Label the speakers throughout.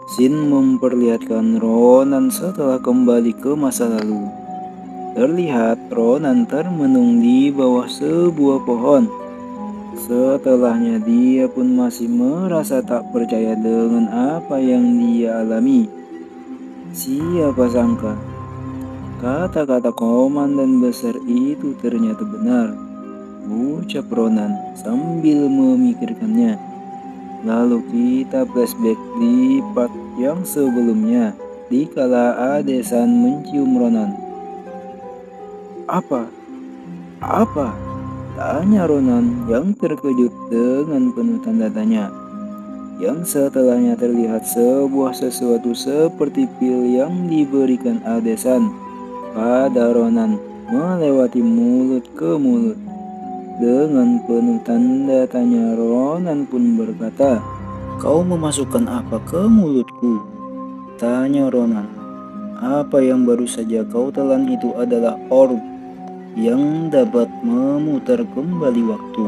Speaker 1: Scene memperlihatkan Ronan setelah kembali ke masa lalu. Terlihat Ronan termenung di bawah sebuah pohon. Setelahnya dia pun masih merasa tak percaya dengan apa yang dia alami. Siapa sangka kata-kata komandan besar itu ternyata benar, ucap Ronan sambil memikirkannya. Lalu kita flashback di part yang sebelumnya, di kala Adesan mencium Ronan. Apa? Apa? Tanya Ronan yang terkejut dengan penuh tanda tanya. Yang setelahnya terlihat sebuah sesuatu seperti pil yang diberikan Adesan pada Ronan melewati mulut ke mulut. Dengan penuh tanda tanya Ronan pun berkata, "Kau memasukkan apa ke mulutku?" Tanya Ronan. "Apa yang baru saja kau telan itu adalah orb yang dapat memutar kembali waktu.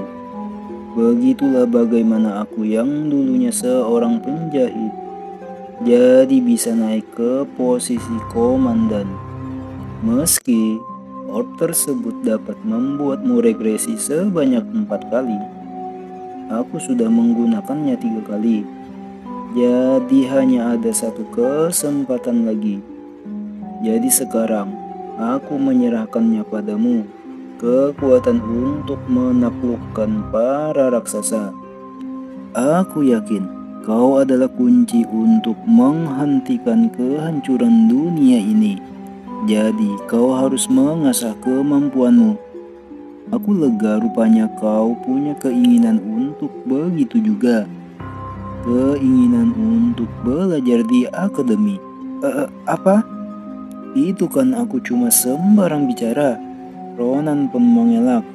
Speaker 1: Begitulah bagaimana aku yang dulunya seorang penjahit jadi bisa naik ke posisi komandan. Meski orb tersebut dapat membuatmu regresi sebanyak 4 kali, aku sudah menggunakannya 3 kali. Jadi hanya ada satu kesempatan lagi. Jadi sekarang aku menyerahkannya padamu, kekuatan untuk menaklukkan para raksasa. Aku yakin kau adalah kunci untuk menghentikan kehancuran dunia ini. Jadi kau harus mengasah kemampuanmu. Aku lega rupanya kau punya keinginan untuk begitu juga. Keinginan untuk belajar di akademi. Apa? Itu kan aku cuma sembarang bicara. Ronan pun mengelak.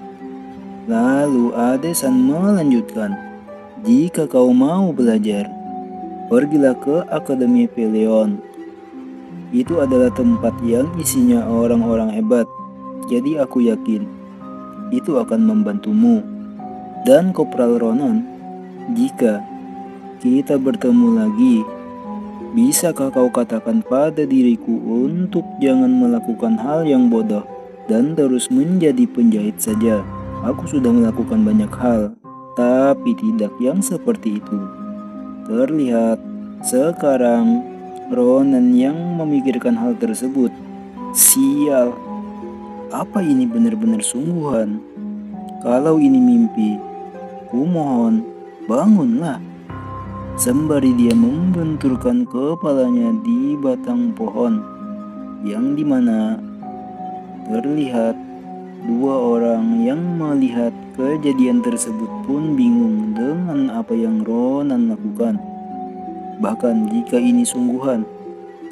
Speaker 1: Lalu Adesan melanjutkan, "Jika kau mau belajar, pergilah ke Akademi Peleon. Itu adalah tempat yang isinya orang-orang hebat. Jadi aku yakin itu akan membantumu." Dan Kopral Ronan, jika kita bertemu lagi, bisakah kau katakan pada diriku untuk jangan melakukan hal yang bodoh dan terus menjadi penjahit saja? Aku sudah melakukan banyak hal, tapi tidak yang seperti itu. Terlihat sekarang Ronan yang memikirkan hal tersebut. Sial, apa ini benar-benar sungguhan? Kalau ini mimpi, kumohon bangunlah. Sembari dia membenturkan kepalanya di batang pohon, yang dimana terlihat dua orang yang melihat kejadian tersebut pun bingung dengan apa yang Ronan lakukan. Bahkan jika ini sungguhan,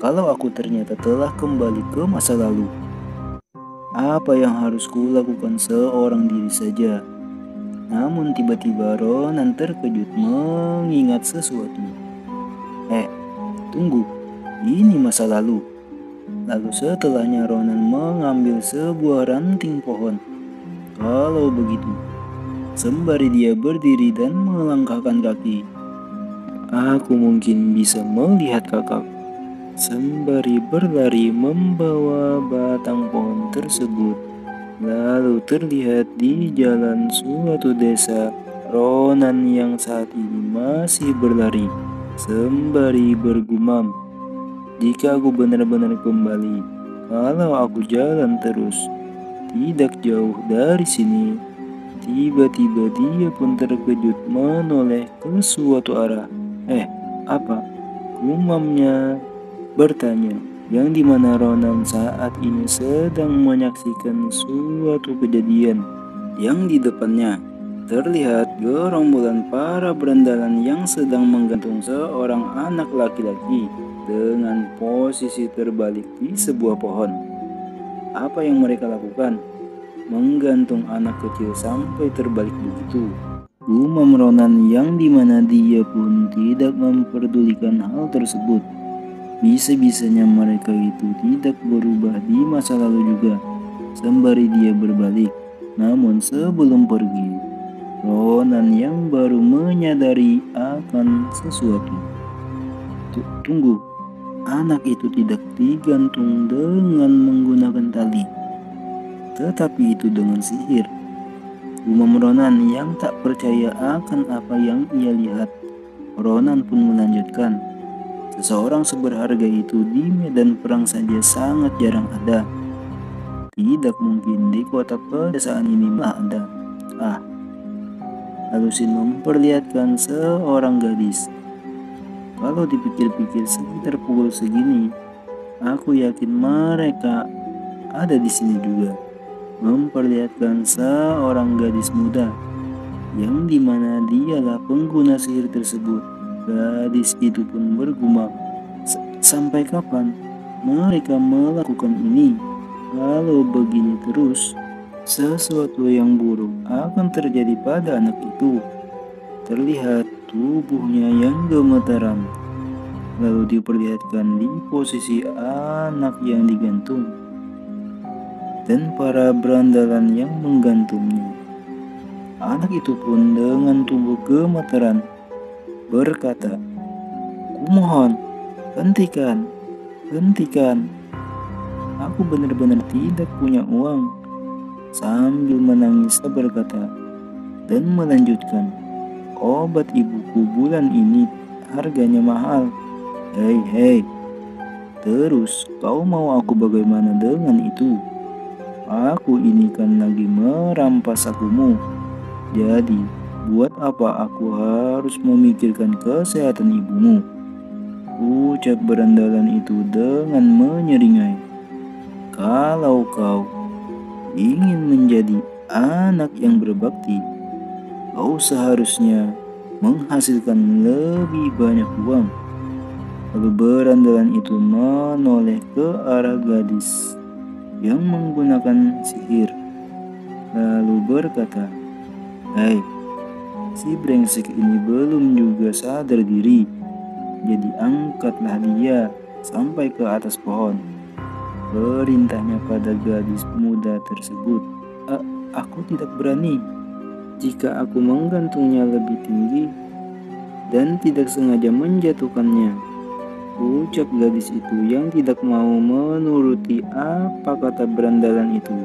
Speaker 1: kalau aku ternyata telah kembali ke masa lalu, apa yang harus kulakukan seorang diri saja? Namun tiba-tiba Ronan terkejut mengingat sesuatu. Tunggu, ini masa lalu. Lalu setelahnya Ronan mengambil sebuah ranting pohon. Kalau begitu, sembari dia berdiri dan melangkahkan kaki, aku mungkin bisa melihat kakak. Sembari berlari membawa batang pohon tersebut. Lalu terlihat di jalan suatu desa, Ronan yang saat ini masih berlari, sembari bergumam, "Jika aku benar-benar kembali, kalau aku jalan terus, tidak jauh dari sini." Tiba-tiba dia pun terkejut menoleh ke suatu arah. Apa? Gumamnya bertanya, yang dimana Ronan saat ini sedang menyaksikan suatu kejadian yang di depannya terlihat gerombolan para berandalan yang sedang menggantung seorang anak laki-laki dengan posisi terbalik di sebuah pohon. Apa yang mereka lakukan? Menggantung anak kecil sampai terbalik begitu. Gumam Ronan yang dimana dia pun tidak memperdulikan hal tersebut. Bisa-bisanya mereka itu tidak berubah di masa lalu juga. Sembari dia berbalik, namun sebelum pergi, Ronan yang baru menyadari akan sesuatu. Tunggu, anak itu tidak digantung dengan menggunakan tali, tetapi itu dengan sihir. Gumam Ronan yang tak percaya akan apa yang ia lihat. Ronan pun melanjutkan, seseorang seberharga itu di medan perang saja sangat jarang ada. Tidak mungkin di kota pedesaan ini malah ada. Lalu Sin memperlihatkan seorang gadis. Kalau dipikir-pikir sekitar pukul segini, aku yakin mereka ada di sini juga. Memperlihatkan seorang gadis muda, yang dimana dialah pengguna sihir tersebut. Gadis itu pun bergumam, sampai kapan mereka melakukan ini? Kalau begini terus, sesuatu yang buruk akan terjadi pada anak itu. Terlihat tubuhnya yang gemetaran, lalu diperlihatkan di posisi anak yang digantung dan para berandalan yang menggantungnya. Anak itu pun dengan tubuh gemetaran berkata, "Kumohon, hentikan, hentikan. Aku benar-benar tidak punya uang." Sambil menangis berkata dan melanjutkan, "Obat ibuku bulan ini harganya mahal. Hei, terus kau mau aku bagaimana dengan itu? Aku ini kan lagi merampas akumu. Jadi buat apa aku harus memikirkan kesehatan ibumu?" Ucap berandalan itu dengan menyeringai. "Kalau kau ingin menjadi anak yang berbakti, kau seharusnya menghasilkan lebih banyak uang." Lalu berandalan itu menoleh ke arah gadis yang menggunakan sihir, lalu berkata, "Hei, si brengsek ini belum juga sadar diri, jadi angkatlah dia sampai ke atas pohon." Perintahnya pada gadis muda tersebut. Aku tidak berani. Jika aku menggantungnya lebih tinggi dan tidak sengaja menjatuhkannya, ucap gadis itu yang tidak mau menuruti apa kata berandalan itu.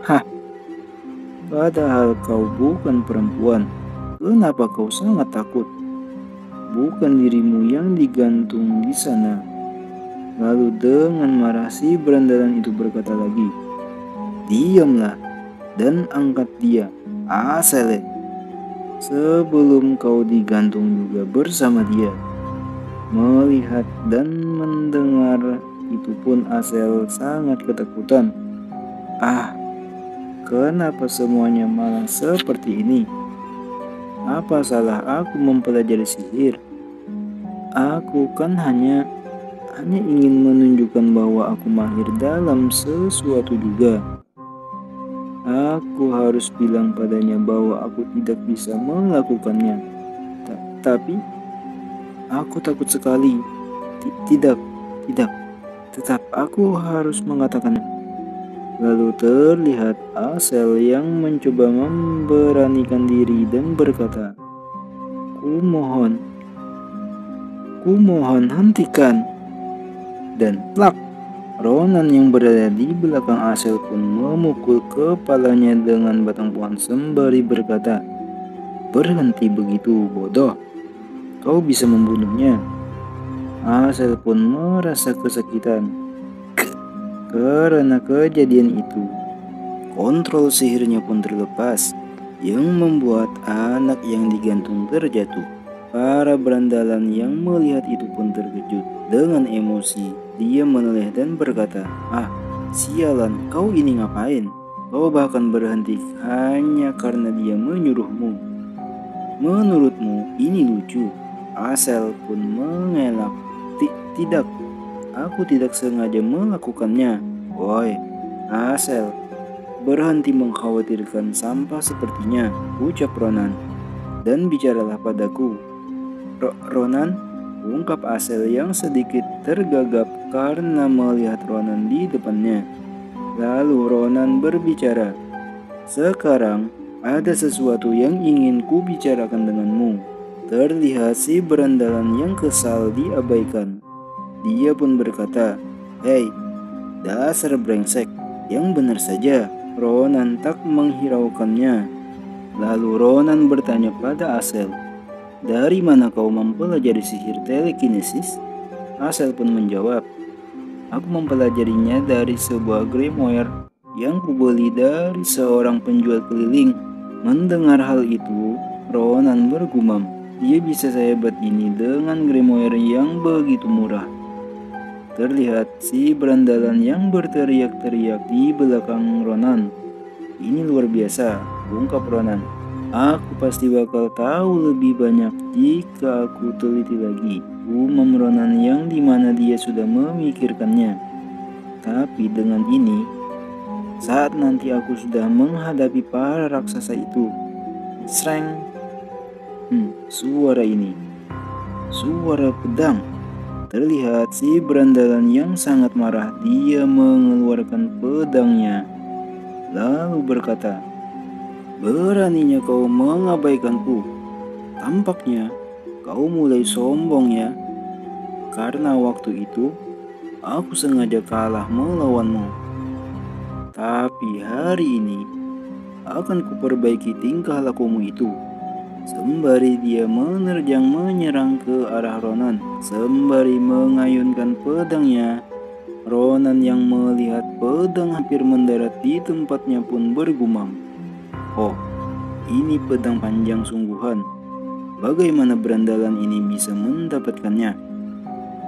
Speaker 1: "Hah, padahal kau bukan perempuan. Kenapa kau sangat takut? Bukan dirimu yang digantung di sana." Lalu dengan marah si berandalan itu berkata lagi, "Diamlah dan angkat dia, Asele, sebelum kau digantung juga bersama dia." Melihat dan mendengar itu pun Asel sangat ketakutan. Kenapa semuanya malah seperti ini? Apa salah aku mempelajari sihir? Aku kan hanya ingin menunjukkan bahwa aku mahir dalam sesuatu juga. Aku harus bilang padanya bahwa aku tidak bisa melakukannya. Tapi aku takut sekali. Tidak, tetap aku harus mengatakannya. Lalu terlihat Asel yang mencoba memberanikan diri dan berkata, Kumohon hentikan." Dan plak, Ronan yang berada di belakang Asel pun memukul kepalanya dengan batang pohon sembari berkata, "Berhenti begitu, bodoh. Kau bisa membunuhnya." Asel pun merasa kesakitan. Karena kejadian itu, kontrol sihirnya pun terlepas, yang membuat anak yang digantung terjatuh. Para berandalan yang melihat itu pun terkejut. Dengan emosi, dia menoleh dan berkata, "Sialan, kau ini ngapain? Kau bahkan berhenti hanya karena dia menyuruhmu. Menurutmu ini lucu?" Asel pun mengelak. Tidak, aku tidak sengaja melakukannya." "Woi, Asel, berhenti mengkhawatirkan sampah sepertinya," ucap Ronan, "dan bicaralah padaku." Ronan, ungkap Asel yang sedikit tergagap karena melihat Ronan di depannya. Lalu Ronan berbicara, "Sekarang ada sesuatu yang ingin ku bicarakan denganmu. Terlihat si berandalan yang kesal diabaikan. Dia pun berkata, "Hei, dasar brengsek." Yang benar saja, Ronan tak menghiraukannya. Lalu Ronan bertanya pada Asel, "Dari mana kau mempelajari sihir telekinesis?" Asel pun menjawab, "Aku mempelajarinya dari sebuah grimoire yang kubeli dari seorang penjual keliling." Mendengar hal itu, Ronan bergumam, "Dia bisa sehebat ini dengan grimoire yang begitu murah." Terlihat si berandalan yang berteriak-teriak di belakang Ronan. "Ini luar biasa," ungkap Ronan. "Aku pasti bakal tahu lebih banyak jika aku teliti lagi," umam Ronan yang dimana dia sudah memikirkannya. Tapi dengan ini, saat nanti aku sudah menghadapi para raksasa itu, sreng, suara ini, suara pedang. Terlihat si berandalan yang sangat marah. Dia mengeluarkan pedangnya, lalu berkata, "Beraninya kau mengabaikanku. Tampaknya kau mulai sombong ya. Karena waktu itu aku sengaja kalah melawanmu. Tapi hari ini akan kuperbaiki tingkah lakumu itu." Sembari dia menerjang menyerang ke arah Ronan, sembari mengayunkan pedangnya, Ronan yang melihat pedang hampir mendarat di tempatnya pun bergumam, "Oh, ini pedang panjang sungguhan. Bagaimana berandalan ini bisa mendapatkannya?"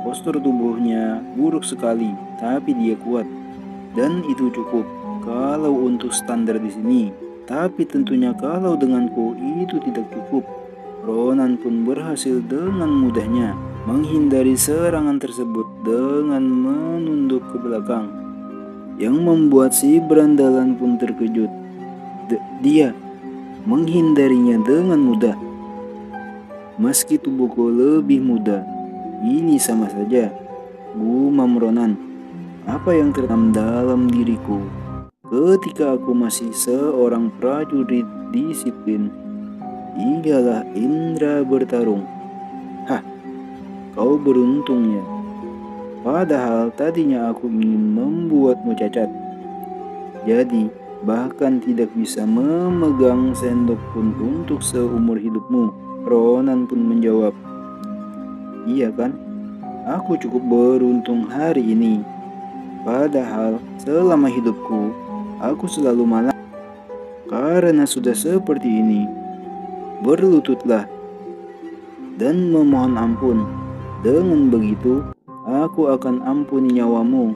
Speaker 1: Postur tubuhnya buruk sekali, tapi dia kuat. Dan itu cukup kalau untuk standar di sini. Tapi tentunya kalau denganku itu tidak cukup. Ronan pun berhasil dengan mudahnya menghindari serangan tersebut dengan menunduk ke belakang, yang membuat si berandalan pun terkejut. Dia menghindarinya dengan mudah. "Meski tubuhku lebih muda, ini sama saja," gumam Ronan. "Apa yang tertanam dalam diriku ketika aku masih seorang prajurit disiplin ialah indera bertarung." Hah, kau beruntung ya. Padahal tadinya aku ingin membuatmu cacat. Jadi bahkan tidak bisa memegang sendok pun untuk seumur hidupmu. Ronan pun menjawab, "Iya kan, aku cukup beruntung hari ini. Padahal selama hidupku aku selalu malang. Karena sudah seperti ini, berlututlah dan memohon ampun. Dengan begitu, aku akan ampuni nyawamu.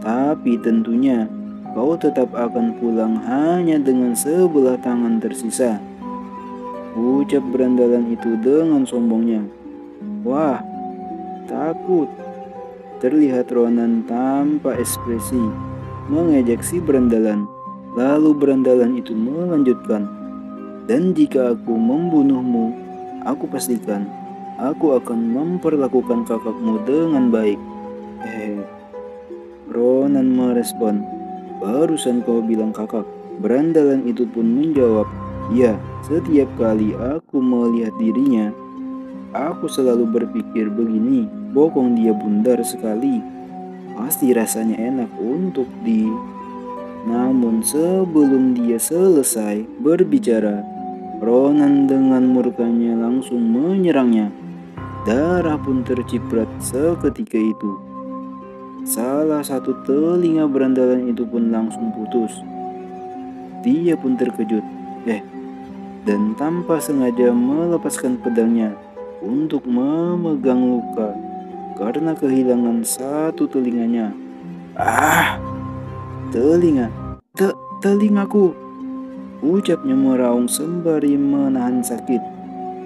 Speaker 1: Tapi tentunya kau tetap akan pulang hanya dengan sebelah tangan tersisa," ucap berandalan itu dengan sombongnya. "Wah, takut." Terlihat Ronan tanpa ekspresi mengejek si berandalan. Lalu berandalan itu melanjutkan, "Dan jika aku membunuhmu, aku pastikan aku akan memperlakukan kakakmu dengan baik." Ronan merespon, "Barusan kau bilang kakak." Berandalan itu pun menjawab, "Ya, setiap kali aku melihat dirinya, aku selalu berpikir begini, bokong dia bundar sekali. Pasti rasanya enak untuk Namun sebelum dia selesai berbicara, Ronan dengan murkanya langsung menyerangnya. Darah pun terciprat seketika itu. Salah satu telinga berandalan itu pun langsung putus. Dia pun terkejut, dan tanpa sengaja melepaskan pedangnya untuk memegang luka karena kehilangan satu telinganya. Telingaku, ucapnya meraung sembari menahan sakit.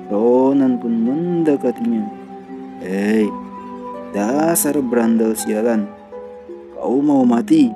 Speaker 1: Ronan pun mendekatinya. "Hei, dasar berandal sialan, kau mau mati?"